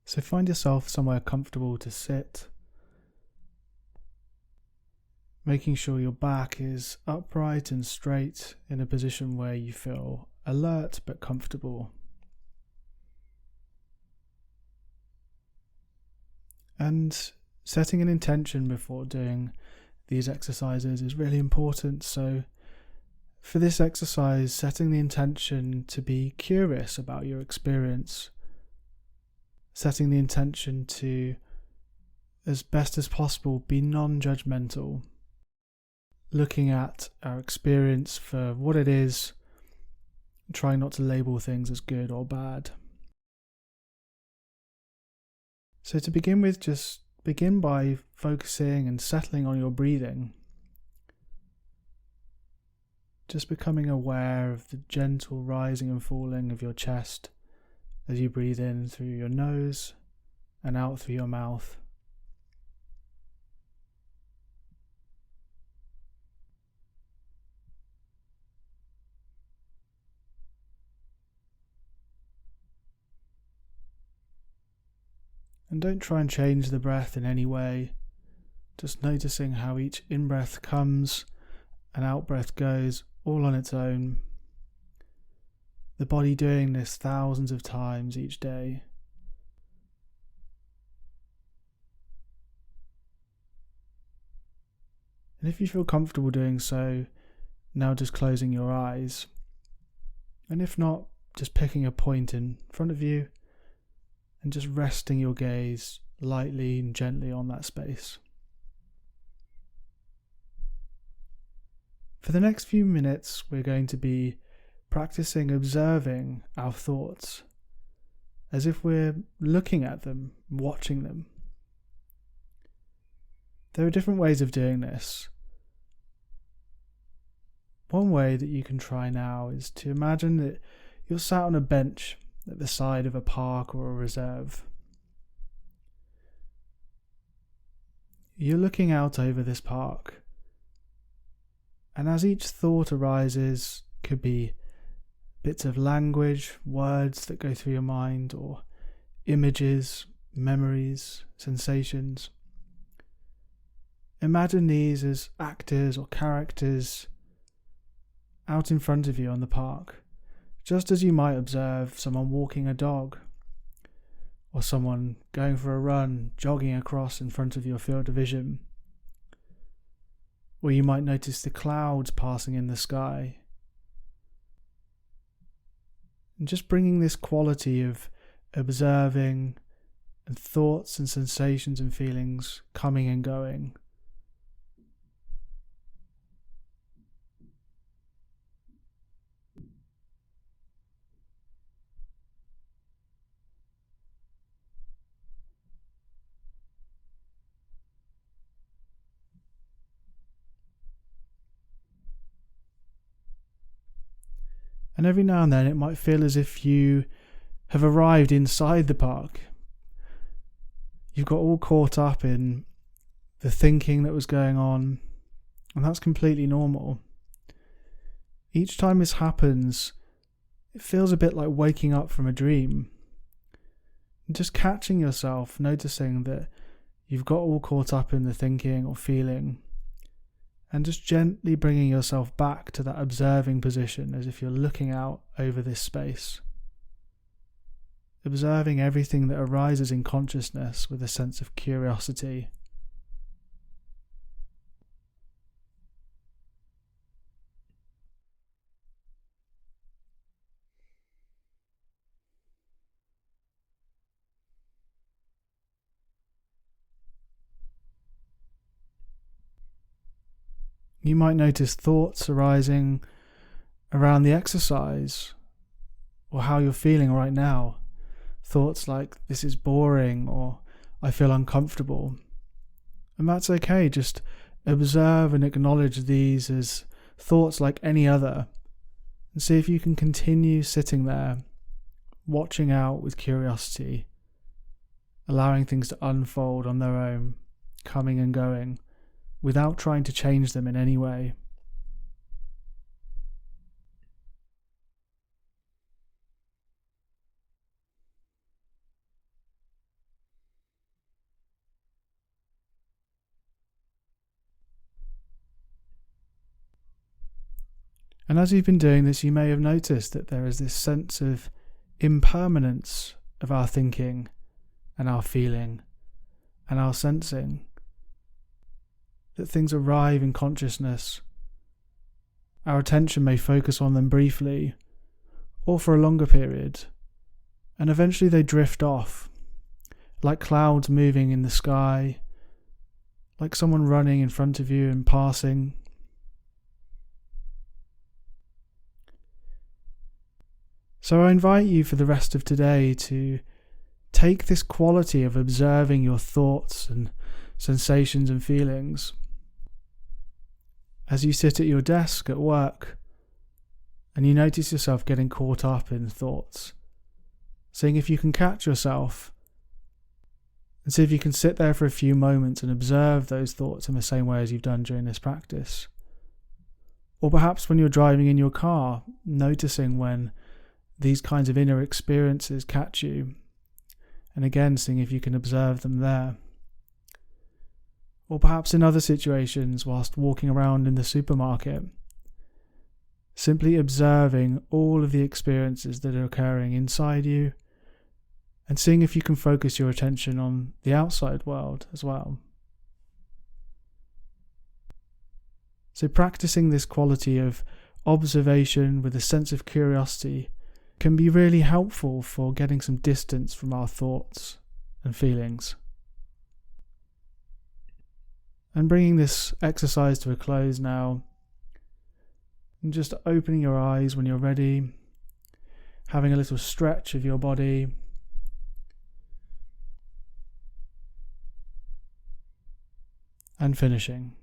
So find yourself somewhere comfortable to sit, making sure your back is upright and straight in a position where you feel alert but comfortable. And setting an intention before doing these exercises is really important. So for this exercise, setting the intention to be curious about your experience, setting the intention to, as best as possible, be non-judgmental, looking at our experience for what it is, trying not to label things as good or bad. So to begin with, just begin by focusing and settling on your breathing. Just becoming aware of the gentle rising and falling of your chest as you breathe in through your nose and out through your mouth. And don't try and change the breath in any way, just noticing how each in-breath comes and out-breath goes all on its own. The body doing this thousands of times each day. And if you feel comfortable doing so, now just closing your eyes. And if not, just picking a point in front of you and just resting your gaze lightly and gently on that space. For the next few minutes, we're going to be practicing observing our thoughts as if we're looking at them, watching them. There are different ways of doing this. One way that you can try now is to imagine that you're sat on a bench at the side of a park or a reserve. You're looking out over this park, and as each thought arises, could be bits of language, words that go through your mind, or images, memories, sensations. Imagine these as actors or characters out in front of you on the park, just as you might observe someone walking a dog, or someone going for a run, jogging across in front of your field of vision. Or you might notice the clouds passing in the sky. And just bringing this quality of observing and thoughts and sensations and feelings coming and going. And every now and then it might feel as if you have arrived inside the park. You've got all caught up in the thinking that was going on, and that's completely normal. Each time this happens, it feels a bit like waking up from a dream. And just catching yourself, noticing that you've got all caught up in the thinking or feeling, and just gently bringing yourself back to that observing position as if you're looking out over this space. Observing everything that arises in consciousness with a sense of curiosity. You might notice thoughts arising around the exercise or how you're feeling right now. Thoughts like, this is boring, or I feel uncomfortable. And that's okay, just observe and acknowledge these as thoughts like any other, and see if you can continue sitting there, watching out with curiosity, allowing things to unfold on their own, coming and going, without trying to change them in any way. And as you've been doing this, you may have noticed that there is this sense of impermanence of our thinking and our feeling and our sensing. That things arrive in consciousness. Our attention may focus on them briefly or for a longer period, and eventually they drift off, like clouds moving in the sky, like someone running in front of you and passing. So I invite you for the rest of today to take this quality of observing your thoughts and sensations and feelings as you sit at your desk at work and you notice yourself getting caught up in thoughts, seeing if you can catch yourself and see if you can sit there for a few moments and observe those thoughts in the same way as you've done during this practice. Or perhaps when you're driving in your car, noticing when these kinds of inner experiences catch you, and again seeing if you can observe them there. Or perhaps in other situations whilst walking around in the supermarket, simply observing all of the experiences that are occurring inside you and seeing if you can focus your attention on the outside world as well. So practicing this quality of observation with a sense of curiosity can be really helpful for getting some distance from our thoughts and feelings. And bringing this exercise to a close now, and just opening your eyes when you're ready, having a little stretch of your body, and finishing.